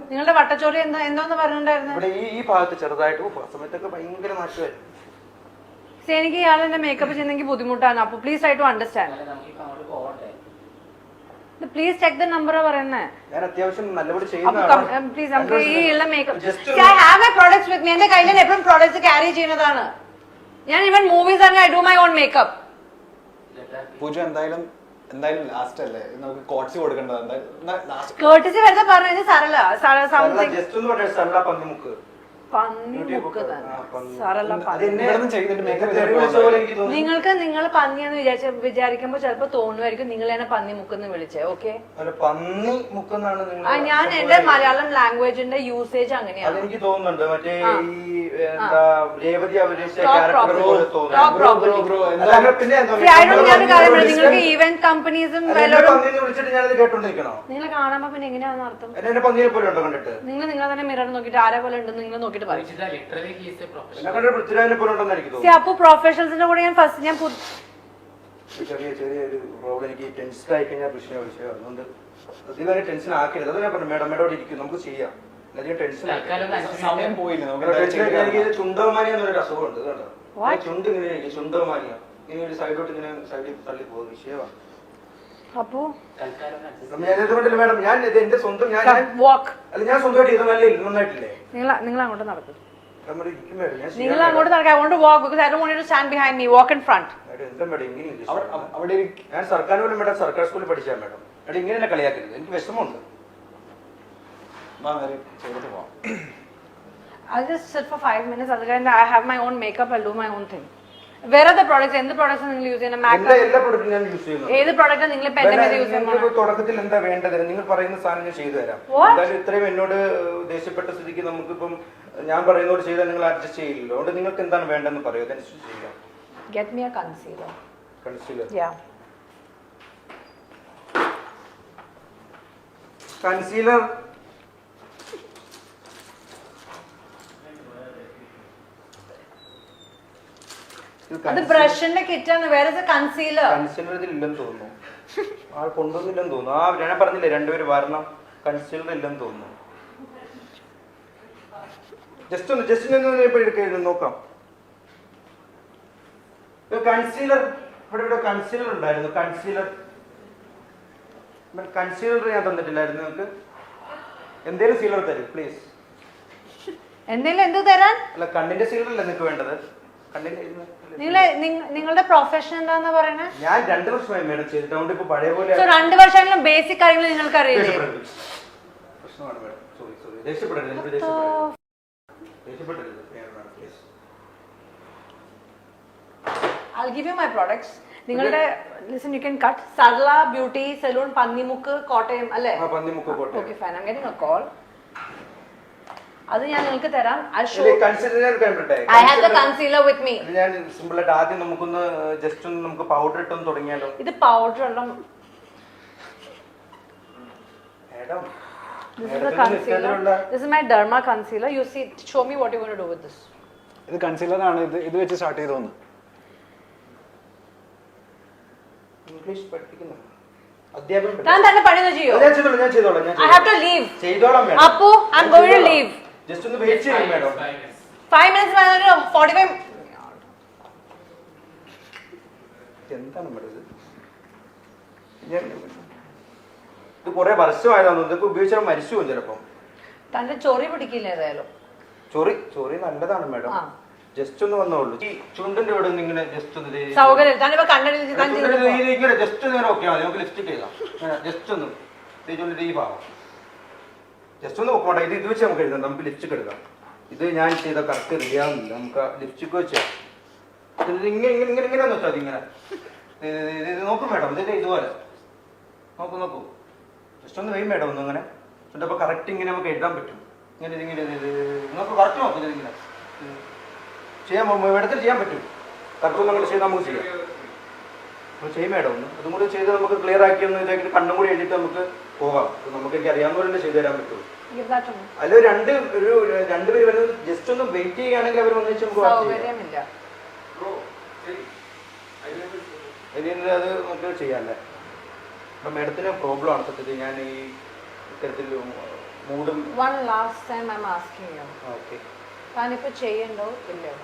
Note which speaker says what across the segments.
Speaker 1: നിങ്ങളുടെ വട്ടച്ചോറി എന്താന്ന് പറഞ്ഞിട്ടുണ്ടായിരുന്നു?
Speaker 2: ഇവിടെ ഈ ഭാഗത്ത് ചെറുതായിട്ട് സമയത്തൊക്കെ ഭയങ്കര മാറ്റമായിരുന്നു.
Speaker 1: എനിക്ക് ഇയാൾ എന്നെ മേക്കപ്പ് ചെയ്യുന്നെങ്കിൽ ബുദ്ധിമുട്ടാണ്. അപ്പൊ please try to understand. Please check the number പറയുന്നത്.
Speaker 2: ഞാൻ അത്യാവശ്യം നല്ലപോലെ ചെയ്യുന്നതാണ്.
Speaker 1: പ്ലീസ് നമുക്ക് ഈ ഉള്ള makeup I have my products with me. എന്റെ കയ്യിൽ ഞാൻ എപ്പോഴും പ്രോഡക്ട്സ് ക്യാരി ചെയ്യുന്നതാണ്. ഞാൻ ഇവൻ മൂവീസ് ആണ് I do my own makeup.
Speaker 3: Pooja എന്തായാലും ലാസ്റ്റ് അല്ലേ നമുക്ക് കോട്സി കൊടുക്കേണ്ടത്.
Speaker 1: കേർട്ടിസി വെറുതെ പറഞ്ഞു സരള
Speaker 2: പന്നിമുക്ക്
Speaker 1: നിങ്ങൾക്ക് നിങ്ങൾ പന്നിയെന്ന് വിചാരിക്കുമ്പോ ചിലപ്പോ തോന്നുമായിരിക്കും നിങ്ങൾ എന്നെ പന്നിമുക്കെന്ന് വിളിച്ചേ. ഓക്കെ, ഞാൻ എന്റെ മലയാളം ലാംഗ്വേജിന്റെ യൂസേജ് അങ്ങനെയാണ്.
Speaker 2: എനിക്ക് തോന്നുന്നുണ്ട്. മറ്റേ
Speaker 1: നിങ്ങൾക്ക് ഈവന്റ് കമ്പനീസും നിങ്ങൾ കാണുമ്പോ പിന്നെ എങ്ങനെയാണെന്ന് അർത്ഥം? നിങ്ങൾ നിങ്ങളെ തന്നെ മിറർ നോക്കിട്ട് ആരെ പോലെ ഉണ്ടെന്ന് നിങ്ങൾ നോക്കിട്ട് പറയും. അപ്പൊ പ്രൊഫഷണൽസിന്റെ കൂടെ ഞാൻ ഫസ്റ്റ് ഞാൻ
Speaker 2: ചെറിയൊരു പ്രോബ്ലം എനിക്ക് ടെൻഷൻ ആയി കഴിഞ്ഞാൽ പ്രശ്നം വിഷയം. അതുകൊണ്ട് അതുവരെ ടെൻഷൻ ആക്കരുത്. അത് ഞാൻ പറഞ്ഞു മേഡം മേഡം ഇരിക്കും, നമുക്ക് ചെയ്യാം.
Speaker 3: സമയം പോയില്ല.
Speaker 2: എനിക്ക് ചുണ്ടോമാനിയ എന്നൊരു അസുഖമുണ്ട്. ചുണ്ട് ഇങ്ങനെ ചുണ്ടോമാനിയ ഇങ്ങനെ ഒരു സൈഡോട്ട് ഇങ്ങനെ സൈഡിൽ തള്ളി പോകുന്ന വിഷയമാണ്.
Speaker 1: അപ്പോ
Speaker 2: മേഡം ഞാൻ എന്റെ സ്വന്തം ഞാൻ സ്വന്തമായിട്ട് ചെയ്ത നല്ല നന്നായിട്ടില്ലേ?
Speaker 1: നിങ്ങൾ അങ്ങോട്ട് നടക്കും. നിങ്ങൾ അങ്ങോട്ട് നടക്കാം. I want to walk because I don't want you to stand behind me. Walk in front.
Speaker 2: ഞാൻ സർക്കാർ പോലും മേഡം സർക്കാർ സ്കൂളിൽ പഠിച്ചാൽ മേഡം മേഡം ഇങ്ങനെ എന്നെ കളിയാക്കരുത്. എനിക്ക് വിഷമമുണ്ട്.
Speaker 1: I'll just sit for 5 minutes. Otherwise, I have my own makeup. I'll do my own thing. Where are the products? എന്ത് products നിങ്ങൾ യൂസ് ചെയ്യുന്നത്?
Speaker 2: എല്ലാ പ്രൊഡക്റ്റും ഞാൻ യൂസ് ചെയ്യുന്നു.
Speaker 1: ഏത് പ്രൊഡക്റ്റ് നിങ്ങൾ ഇപ്പോ എന്റെ മേലെ യൂസ് ചെയ്യുന്നത്?
Speaker 2: തുടക്കത്തിൽ എന്താ വേണ്ടത് നിങ്ങൾ പറയുന്ന സാധനം ഞാൻ ചെയ്തു തരാം. എന്തായാലും ഇത്രയും എന്നോട് ദേഷ്യപ്പെട്ട സ്ഥിതിക്ക് നമുക്കിപ്പം ഞാൻ പറയുന്നോട് ചെയ്താൽ നിങ്ങൾ അഡ്ജസ്റ്റ് ചെയ്യില്ലല്ലോ. അതുകൊണ്ട് നിങ്ങൾക്ക് എന്താണ് വേണ്ടതെന്ന് പറയൂ, അതനുസരിച്ച് ചെയ്യാം.
Speaker 1: Get me a concealer.
Speaker 2: Concealer.
Speaker 1: Yeah.
Speaker 2: Concealer.
Speaker 1: അത് ബ്രഷിന്റെ കിറ്റാണ്. വേറെ കൺസീലർ
Speaker 2: കൺസീലർ ഇതിൽ ഇല്ലെന്ന് തോന്നുന്നു. ആൾ കൊണ്ടുവന്നില്ലെന്ന് തോന്നുന്നു. ഞാൻ പറഞ്ഞില്ലേ രണ്ടുപേര് വരണം. കൺസീലർ ഇല്ലെന്ന് തോന്നുന്നു. ജസ്റ്റ് നോക്കാം. കൺസീലർ ഇവിടെ കൺസീലർ ഉണ്ടായിരുന്നു. കൺസീലർ ഞാൻ തന്നിട്ടില്ലായിരുന്നു. നിങ്ങൾക്ക് എന്തേലും സീലർ തരും പ്ലീസ്.
Speaker 1: എന്തെങ്കിലും എന്ത് തരാൻ?
Speaker 2: അല്ല കണ്ണിന്റെ സീലർ അല്ല നിങ്ങൾക്ക് വേണ്ടത്.
Speaker 1: നിങ്ങളുടെ പ്രൊഫഷൻ എന്താന്ന് പറയുന്നത്?
Speaker 2: ഞാൻ 2 വർഷമായി മേഡം ചെയ്തിട്ട്. അതുകൊണ്ട് ഇപ്പൊ പഴയ പോലെ
Speaker 1: 2 വർഷമെങ്കിലും ബേസിക് കാര്യങ്ങൾ നിങ്ങൾക്ക് അറിയില്ലേ?
Speaker 2: പ്രശ്നമാണ് മേഡം. സോറി ദേഷ്യപ്പെടരുത്.
Speaker 1: I'll give you my products. നിങ്ങളുടെ listen, you can cut Sarla Beauty Salon Pannimukku Kottayam അല്ലേ?
Speaker 2: Pannimukku Kottayam.
Speaker 1: Okay fine, I'm getting a call. അത് ഞാൻ നിങ്ങൾക്ക് തരാം. I have the concealer with me.
Speaker 2: ഞാൻ സിമ്പിൾ ആയിട്ട് ആദ്യം നമുക്കൊന്ന് ജസ്റ്റ് ഒന്ന് നമുക്ക് പൗഡർ ഇട്ടൊന്ന് തുടങ്ങിയാലോ?
Speaker 1: ഇത് പൗഡർ അല്ല. This is the concealer. This is my Derma concealer. You see, show me what you want to do with this.
Speaker 3: ഇത് കൺസീലർ ആണ്. ഇത് വെച്ച് സ്റ്റാർട്ട് ചെയ്തോന്ന്.
Speaker 2: ഇംഗ്ലീഷ് പഠിപ്പിക്കുന്നു. അധ്യാപനം
Speaker 1: ഞാൻ തന്നെ പണിയൊന്നും ചെയ്യോ?
Speaker 2: ഞാൻ ചെയ്തോളാം.
Speaker 1: I have to leave.
Speaker 2: ചെയ്തോളാം മേഡം.
Speaker 1: അപ്പോ I'm going to leave.
Speaker 2: Just ഒന്ന് വെയിറ്റ് ചെയ്യൂ മേഡം.
Speaker 1: 5 minutes 45.
Speaker 2: എന്താണ് മേഡം ഇത് കുറെ വർഷമായതാണെന്ന്. ഇതൊക്കെ ഉപയോഗിച്ചാൽ മരിച്ചു പോകും ചിലപ്പം.
Speaker 1: തന്റെ ചൊറി പിടിക്കില്ല ഏതായാലും.
Speaker 2: ചൊറി നല്ലതാണ് മേഡം. ജസ്റ്റ് ഒന്ന് വന്നോളൂ. ഈ ചുണ്ടിന്റെ ഇവിടെ നിന്ന് ഇങ്ങനെ ജസ്റ്റ് ഒന്ന്
Speaker 1: സൗകര്യം ഇങ്ങനെ
Speaker 2: ജസ്റ്റ് ഇങ്ങനെ ഓക്കെ മതി. നമുക്ക് ലിപ്സ്റ്റിക് ചെയ്താം. ജസ്റ്റ് ഒന്ന് ചുണ്ടിന്റെ ഈ ഭാഗം ജസ്റ്റ് ഒന്ന് നോക്കോട്ടെ. ഇത് വെച്ച് നമുക്ക് എഴുതാം. നമുക്ക് ലിപ്സ്റ്റിക് എടുക്കാം. ഇത് ഞാൻ ചെയ്ത കറക്റ്റ് റെഡിയാവുന്നില്ല. നമുക്ക് ലിപ്സ്റ്റിക് വെച്ചാൽ ഇങ്ങനെ വെച്ചാൽ അതിങ്ങനെ നോക്കും മേഡം. ഇതിന്റെ ഇതുപോലെ നോക്കൂ. ജസ്റ്റ് ഒന്ന് വെയും മേഡം. ഒന്നും ഇങ്ങനെ അപ്പൊ കറക്റ്റ് ഇങ്ങനെ നമുക്ക് എഴുതാൻ പറ്റും. ഇങ്ങനെ നമുക്ക് കറക്റ്റ് നോക്കും. ഇതിങ്ങനെ ചെയ്യാൻ മേഡത്തിൽ ചെയ്യാൻ പറ്റും. കറക്റ്റ് നമ്മൾ ചെയ്താൽ നമുക്ക് ചെയ്യാം. നമ്മൾ ചെയ്യും മേഡം. ഒന്ന് അതും കൂടി ചെയ്ത് നമുക്ക് ക്ലിയർ ആക്കി ഒന്ന് ഇതാക്കി കണ്ണും കൂടി എഴുതിയിട്ട് നമുക്ക് പോകാം. നമുക്ക് എനിക്ക് അറിയാവുന്നവരെ ചെയ്തു തരാൻ പറ്റുമോ? അല്ല രണ്ടുപേര് വരുന്നത് ജസ്റ്റ് ഒന്ന് വെയിറ്റ് ചെയ്യുകയാണെങ്കിൽ അവർ വന്നു നമുക്ക് അത് നമുക്ക് ചെയ്യാല്ലേ. അപ്പം മേഡത്തിന് പ്രോബ്ലം ആണ് സത്യത്തിൽ. ഞാൻ ഈ ഇത്തരത്തിൽ മൂടും.
Speaker 1: One last time I'm asking you.
Speaker 2: Okay,
Speaker 1: താനിപ്പോ ചെയ്യണ്ടോ ഇല്ലയോ?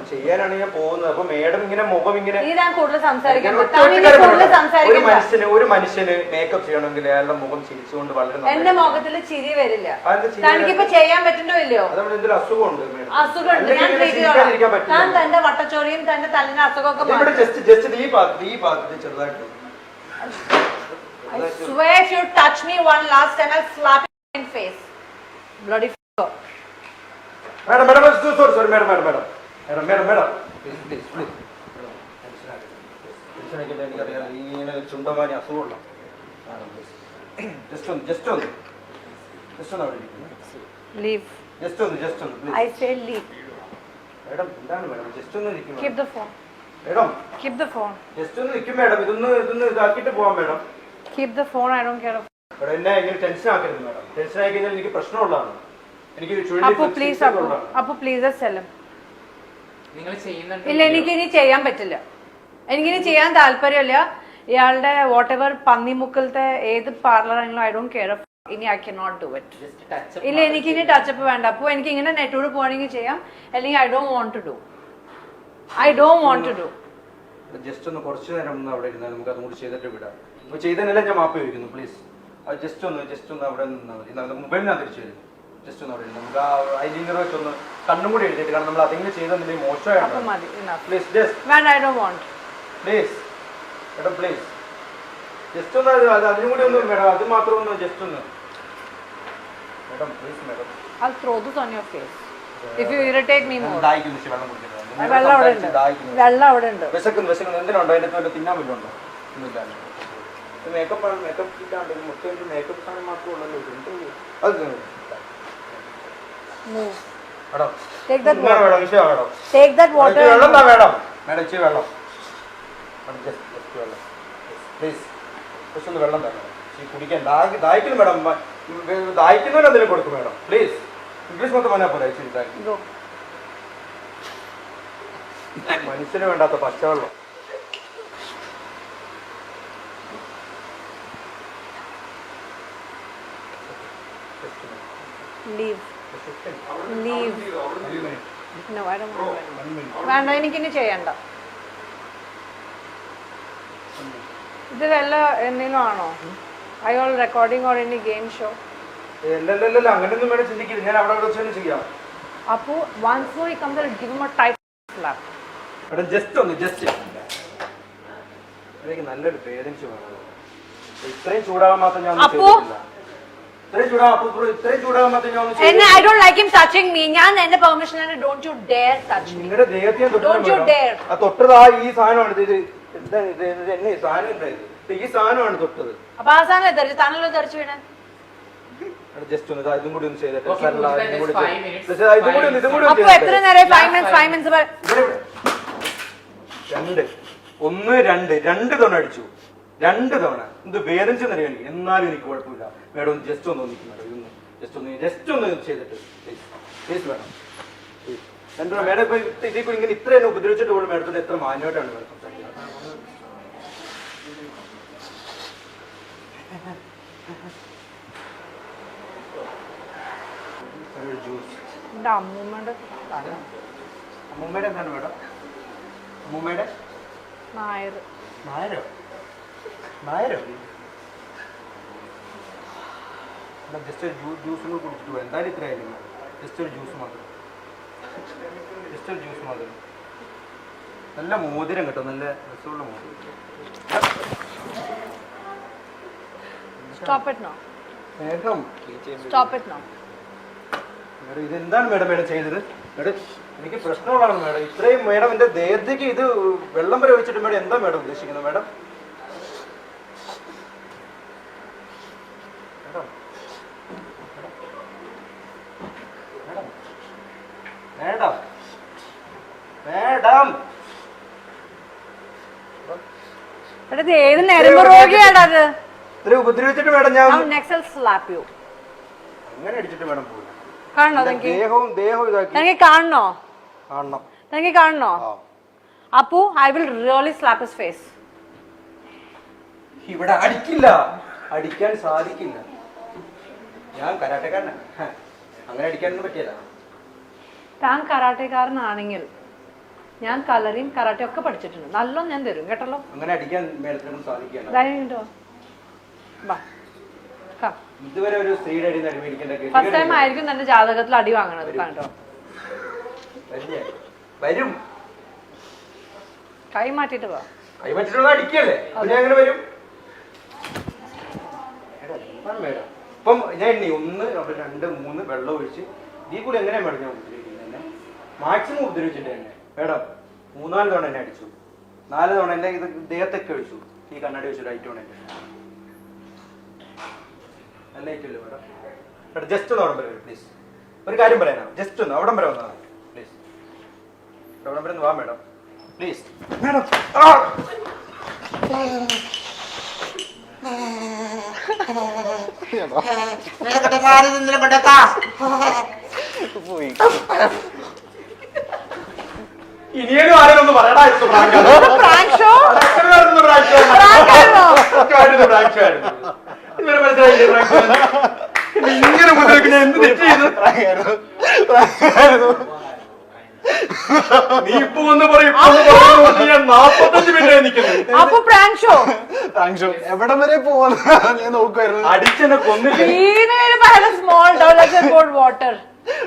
Speaker 2: ചെയ്യാനാണ് ഞാൻ പോകുന്നത്. അപ്പൊ മേഡം ഇങ്ങനെ മുഖം ഇങ്ങനെ
Speaker 1: നീ ഞാൻ കൂടുതൽ
Speaker 2: ഞാൻ
Speaker 1: സംസാരിക്കാൻ
Speaker 2: ഒറ്റ കാര്യം
Speaker 1: കൂടുതൽ
Speaker 2: പറയട്ടെ.
Speaker 1: സംസാരിക്കണ്ട.
Speaker 2: ഒരു മനുഷ്യന് മേക്കപ്പ് ചെയ്യണമെങ്കിൽ അയാളുടെ മുഖം ചിരിച്ചുകൊണ്ട് വളരെ
Speaker 1: എന്റെ മുഖത്തിൽ ചിരി വരില്ല.
Speaker 2: അതെന്താ ചിരി
Speaker 1: തനിക്കിപ്പോ ചെയ്യാൻ പറ്റുണ്ടോ ഇല്ലയോ?
Speaker 2: അതവിടെ എന്തെങ്കിലും അസുഖമുണ്ട് മേഡം?
Speaker 1: അസുഖമുണ്ട്, ഞാൻ ട്രീറ്റ് ചെയ്തോളാം. താൻ തന്റെ വട്ടച്ചോറിയും തന്റെ തല്ലിന്റെ അസുഖമൊക്കെ
Speaker 2: ഇവിടെ ജസ്റ്റ് ഈ ഭാഗത്ത് ചെറുതായിട്ട്.
Speaker 1: I swear if you touch me one last time I'll slap you in face. Bloody fucker.
Speaker 2: Madam sorry madam please എനിക്കറിയാം ഇങ്ങനെ ചുണ്ടമാനി അസുഖമുള്ള. ജസ്റ്റ് ഒന്ന് അവിടെ
Speaker 1: Leave.
Speaker 2: ജസ്റ്റ് ഒന്ന്
Speaker 1: I
Speaker 2: please.
Speaker 1: say leave.
Speaker 2: Madam എന്താണ് മേഡം? ജസ്റ്റ് ഒന്ന് ഇരിക്കും
Speaker 1: Keep the phone.
Speaker 2: Madam.
Speaker 1: Keep the phone.
Speaker 2: Just ഒന്ന് ഇരിക്കും മേഡം. ഇതൊന്ന് ഇതാക്കിയിട്ട് പോവാം madam.
Speaker 1: Keep the phone. I don't care.
Speaker 2: Madam എന്നെ ഇങ്ങനെ ടെൻഷൻ ആക്കരുത് മേഡം. ടെൻഷൻ ആയി കഴിഞ്ഞാൽ എനിക്ക് പ്രശ്നമുള്ളതാണ്. എനിക്ക്
Speaker 1: Appu please Appu please just tell him.
Speaker 4: നിങ്ങൾ ചെയ്യുന്നുണ്ട്.
Speaker 1: ഇല്ല, എനിക്കിനി ചെയ്യാൻ പറ്റില്ല. എനിക്കിനി ചെയ്യാൻ താല്പര്യമില്ല. ഇയാളുടെ വാട്ട് എവർ പന്നിമുക്കലത്തെ ഏത് പാർലറാണെങ്കിലും ഐ ഡോണ്ട് കെയർ. ഇനി I can not do it. ഇല്ല, എനിക്കിനി ടച്ചപ്പ് വേണ്ട. അപ്പോൾ എനിക്ക് ഇങ്ങനെ നെറ്റോട് പോകണമെങ്കിൽ ചെയ്യാം, അല്ലെങ്കിൽ I don't want to do.
Speaker 2: Just ഒന്ന് കുറച്ച് നേരം ഒന്ന് അവിടെ ഇരുന്നാൽ നമുക്ക് അതും കൂടി ചെയ്തിട്ട് വിടാം. അപ്പോൾ ചെയ്തതിനെല്ലാം ഞാൻ മാപ്പ് ചോദിക്കുന്നു പ്ലീസ്. അത് ജസ്റ്റ് ഒന്ന് അവിടെ നിന്നാൽ മതി. നമുക്ക് മൊബൈലിൽ ഞാൻ തിരിച്ചു വരും. ജസ്റ്റ് ഒന്ന് അവിടെ ഇരുന്ന് നമുക്ക് ആ ഐലൈനർ വെച്ചൊന്ന് കണ്ണും കൂടി എഴുതിയിട്ട്, കാരണം നമ്മൾ അതെങ്കിലും ചെയ്തെന്തെങ്കിലും മോശമായാണ്. Please just please madam please just ഒന്ന് അതിനും കൂടി ഒന്ന് മേഡം, അത് മാത്രം ഒന്ന് ജസ്റ്റ് ഒന്ന് madam please madam.
Speaker 1: I'll throw this on your face if you irritate me more.
Speaker 2: ദാഹിക്കുന്നു വെള്ളം കുടിക്കുന്നത്.
Speaker 1: വെള്ളം അവിടെ ഉണ്ട്.
Speaker 2: വിശക്കുന്നു എന്തിനുണ്ടോ? അതിന്റെ വല്ല തിന്നാൻ വല്ലതുണ്ടോ? ഒന്നുമില്ല. മേക്കപ്പ് ഇല്ലാണ്ട് മൊത്തം മേക്കപ്പ് സാധനം മാത്രമേ ഉള്ളല്ലോ. അത്
Speaker 1: Move.
Speaker 2: Madam
Speaker 1: Take that
Speaker 2: madam
Speaker 1: water.
Speaker 2: വിഷയം മേഡം.
Speaker 1: Take that water.
Speaker 2: വെള്ളം താ മേഡം. മേഡം ഇച്ചിരി വെള്ളം. ജസ്റ്റ് വെള്ളം പ്ലീസ്. ജസ്റ്റ് ഒന്ന് വെള്ളം തരണം. കുടിക്കാൻ ദാഹിക്കുന്നു മേഡം. ദാഹിക്കുന്നവരെ എന്തെങ്കിലും കൊടുക്കും മേഡം പ്ലീസ്. ഇംഗ്ലീഷ് മൊത്തം പറഞ്ഞാൽ പോലെ ഇച്ചിരി ദാഹിക്കും.
Speaker 1: Go.
Speaker 2: മനുഷ്യന് വേണ്ടാത്ത പച്ചവെള്ളം.
Speaker 1: Leave. No, I don't want to. വേണ്ട, എനിക്കിനി ചെയ്യണ്ട. ഇത് വല്ല എന്തെങ്കിലും ആണോ? Are you all recording or any game show?
Speaker 2: അല്ലല്ലല്ല, അങ്ങനെയൊന്നും വേണം ചിന്തിക്കില്ല. ഞാൻ അവിടെ വെച്ച് തന്നെ ചെയ്യാം.
Speaker 1: അപ്പോ once more he comes and give him a tight slap.
Speaker 2: Just എനിക്ക് നല്ലൊരു പേരൻസ് വേണം. ഇത്രയും ചൂടാകാൻ മാത്രം ഞാൻ ഇത്രയും ചൂടാകാൻ മാത്രം ഞാൻ
Speaker 1: I don't like him touching me. ഞാൻ എന്റെ പെർമിഷൻ ആണ്. Don't you dare touch me.
Speaker 2: നിങ്ങളുടെ ദേഹത്തെ
Speaker 1: Don't you dare.
Speaker 2: ആ തൊട്ടത് ഈ സാധനമാണ്. ഇത് എന്താ ഇത് എന്നെ ഈ സാധനം ഉണ്ടായത്? ഈ സാധനമാണ് തൊട്ടത്.
Speaker 1: അപ്പൊ ആ സാധനം തെറിച്ചു, താനല്ലോ തെറിച്ചു വീണേ.
Speaker 2: ജസ്റ്റ് ഒന്ന് ഇതും കൂടി ഒന്ന് ചെയ്തിട്ട്
Speaker 4: Okay,
Speaker 2: ഇതും കൂടി
Speaker 1: അപ്പൊ എത്ര നേരം 5 minutes
Speaker 2: രണ്ട് തവണ അടിച്ചു. 2 തവണ എന്ത് പേരൻസ് എന്നറിയാം എനിക്ക്. എന്നാലും എനിക്ക് കുഴപ്പമില്ല മേഡം. ഒന്ന് ജസ്റ്റ് ഒന്ന് നിൽക്കും മേഡം. ഇതൊന്ന് ജസ്റ്റ് ഒന്ന് ചെയ്തിട്ട് പ്ലീസ് മേഡം. എന്താ മേഡം ഇപ്പൊ ഇതിൽ കൂടി ഇങ്ങനെ ഇത്ര എന്നെ ഉപദ്രവിച്ചിട്ട് പോലും മേഡത്തോട് എത്ര മാന്യമായിട്ടാണ് മേഡം സംസാരിക്കുന്നത്. ജ്യൂസ്
Speaker 1: എന്റെ അമ്മൂമ്മയുടെ
Speaker 2: അമ്മൂമ്മയുടെ എന്താണ് മേഡം? അമ്മൂമ്മയുടെ
Speaker 1: നായർ.
Speaker 2: നായരോ? ജസ്റ്റ് ജ്യൂസ് കുടിച്ചിട്ട് പോയി. എന്തായാലും ഇത്ര ആയിരിക്കും. ജസ്റ്റ് ഒരു ജ്യൂസ് മാത്രം. നല്ല മോതിരം കേട്ടോ, നല്ല രസമുള്ള മോതിരം.
Speaker 1: Stop it now.
Speaker 2: Madam
Speaker 1: Stop it now.
Speaker 2: Madam ഇതെന്താണ് മേഡം ചെയ്തത്? മേഡം എനിക്ക് പ്രശ്നമുള്ളതാണ് മേഡം. ഇത്രയും മേഡം എന്റെ ദേഹത്തേക്ക് ഇത് വെള്ളം വരെ ഒഴിച്ചിട്ട് മേഡം എന്താ മേഡം ഉദ്ദേശിക്കുന്നത്? മേഡം മേഡം
Speaker 1: ഇത് ഏത് നരമ്പ് രോഗിയാടാ അത്?
Speaker 2: ഇത്രയും ഉപദ്രവിച്ചിട്ട് മേഡം ഞാൻ
Speaker 1: next I'll slap you.
Speaker 2: അങ്ങനെ അടിച്ചിട്ട് മേഡം പോയി.
Speaker 1: കാണണോ തനിക്ക്?
Speaker 2: ദേഹവും ഇതാക്കി
Speaker 1: തനിക്ക് കാണണോ?
Speaker 2: കാണണം.
Speaker 1: തനിക്ക് കാണണോ? Appu, I will really slap his face.
Speaker 2: ഇവിടെ അടിക്കില്ല, അടിക്കാൻ സാധിക്കില്ല. ഞാൻ കരാട്ടക്കാരനാണ് അങ്ങനെ അടിക്കാനൊന്നും പറ്റിയല്ല.
Speaker 1: താൻ കരാട്ടക്കാരനാണെങ്കിൽ ഞാൻ കളറിയും കരാട്ടയും ഒക്കെ പഠിച്ചിട്ടുണ്ട്. നല്ലോണം ഞാൻ തരും കേട്ടല്ലോ.
Speaker 2: അങ്ങനെ അടിക്കാൻ മേഡത്തിനൊന്നും സാധിക്കുകയാണ്.
Speaker 1: ധൈര്യമുണ്ടോ? വാ. കം.
Speaker 2: ഇതുവരെ ഒരു സ്ത്രീയുടെ അടി അടി മേടിക്കേണ്ട
Speaker 1: ഫസ്റ്റ് ടൈം ആയിരിക്കും തന്റെ ജാതകത്തിൽ അടി വാങ്ങണത് കണ്ടോ.
Speaker 2: വരും.
Speaker 1: കൈ മാറ്റിട്ട് വാ.
Speaker 2: കൈ മാറ്റിട്ടുള്ള അടിക്കല്ലേ, പിന്നെ അങ്ങനെ വരും. മേഡം ഇപ്പം ഞാൻ എണ്ണി 1 2 3 വെള്ളം ഒഴിച്ച് ഈ കൂടി എങ്ങനെയാ മേഡം ഞാൻ ഉപദ്രവിക്കുന്നത്? എന്നെ മാക്സിമം ഉപദ്രവിച്ചിട്ട് തന്നെ മേഡം 3-4 തവണ എന്നെ അടിച്ചു, 4 തവണ എന്നെ ഇത് ദേഹത്തൊക്കെ ഒഴിച്ചു. ഈ കണ്ണാടി വെച്ചിട്ട് ഐറ്റോണ നന്നായിട്ടില്ല മേഡം. മേഡം ജസ്റ്റ് ഒന്ന് അവിടം വരെ വരും പ്ലീസ്. ഒരു കാര്യം പറയാനാണ്, ജസ്റ്റ് ഒന്ന് അവിടം വരെ വന്നാൽ പ്ലീസ്. അവിടം വരെ ഒന്ന് വാ മേഡം പ്ലീസ്. മേഡം
Speaker 3: പോയി.
Speaker 2: ഇനിയും ആരെങ്കിലും ഒന്ന് പറയടാ.
Speaker 1: പ്രാങ്ക് ഷോ
Speaker 2: ഇങ്ങനെ മുതലേക്ക് എന്ത് തെറ്റ് ചെയ്തു? നീ ഇപ്പൊ ഒന്ന് പറയും, ഞാൻ 45 മിനിറ്റ് നിൽക്കുന്നു.
Speaker 1: അപ്പൊ പ്രാങ്ക് ഷോ
Speaker 3: എവിടം വരെ പോവാന്ന് ഞാൻ നോക്കുമായിരുന്നു.
Speaker 2: അടിച്ചെന്നെ കൊന്നില്ല.
Speaker 1: Small down water.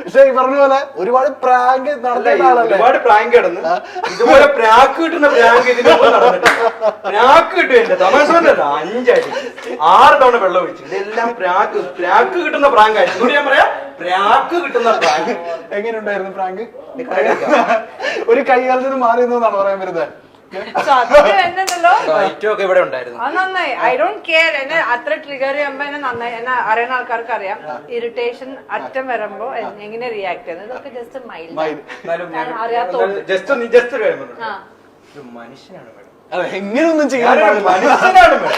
Speaker 3: പക്ഷെ ഈ പറഞ്ഞ പോലെ ഒരുപാട് പ്രാങ്ക് നടത്തിയ ആളല്ലേ.
Speaker 2: ഒരുപാട് പ്രാങ്ക് കിടന്ന് ഇതുപോലെ പ്രാക്ക് കിട്ടുന്ന പ്രാങ്ക് ഇതിന്റെ മുമ്പ് നടന്നിട്ടില്ല. പ്രാക്ക് കിട്ടുക തമാശ 5 അടി 6 തവണ വെള്ളം ഒഴിച്ചു. ഇതെല്ലാം പ്രാക്ക് കിട്ടുന്ന പ്രാങ്ക് ആയിരുന്നു. ഞാൻ പറയാം, പ്രാക്ക് കിട്ടുന്ന പ്രാങ്ക്.
Speaker 3: എങ്ങനെയുണ്ടായിരുന്നു പ്രാങ്ക്? ഒരു കൈകാലത്തിന് മാറി എന്നാണ് പറയാൻ വരുന്നത്.
Speaker 1: എന്നല്ലോ
Speaker 2: ഒക്കെ ഇവിടെ ഉണ്ടായിരുന്നു.
Speaker 1: അത് നന്നായി. I don't care. എന്നെ അത്ര ട്രിഗർ ചെയ്യുമ്പോ എന്നെ നന്നായി, എന്നെ അറിയുന്ന ആൾക്കാർക്ക് അറിയാം. ഇറിറ്റേഷൻ അറ്റം വരുമ്പോ എങ്ങനെ റിയാക്ട് ചെയ്യുന്നത് ഇതൊക്കെ ജസ്റ്റ് മൈൽഡ് അറിയാത്തോണ്ട്.
Speaker 2: ജസ്റ്റ് ഒരു കാര്യം പറഞ്ഞു. ഒരു മനുഷ്യനാണ് മേഡം.
Speaker 3: അതെ, എങ്ങനെയൊന്നും ചെയ്യാൻ
Speaker 2: മനുഷ്യനാണ് മേഡം.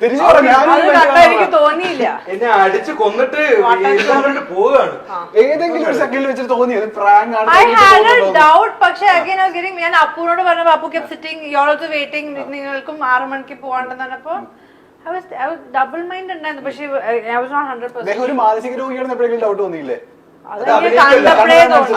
Speaker 3: തിരിച്ചു പറഞ്ഞു.
Speaker 1: അത് കണ്ടാ എനിക്ക് തോന്നിയില്ല.
Speaker 2: എന്നെ അടിച്ച് കൊന്നിട്ട് പോവുകയാണ്.
Speaker 3: ഏതെങ്കിലും ഒരു സെക്കൻഡിൽ വെച്ചിട്ട് തോന്നിയത് പ്രാങ്ക് ആണ്.
Speaker 1: I had a doubt. പക്ഷെ again I was getting, ഞാൻ അപ്പുവിനോട് പറഞ്ഞപ്പോ Appu kept sitting, you are also waiting, നിങ്ങൾക്കും 6 മണിക്ക് പോവാണ്ടെന്ന് പറഞ്ഞപ്പോ I was double mind ഉണ്ടായിരുന്നു. പക്ഷെ I was not 100%.
Speaker 3: ഒരു മാനസിക രോഗിയാണെന്ന് എപ്പോഴെങ്കിലും ഡൗട്ട് തോന്നിയില്ലേ?
Speaker 1: അത് കണ്ടപ്പോഴേ തോന്നി.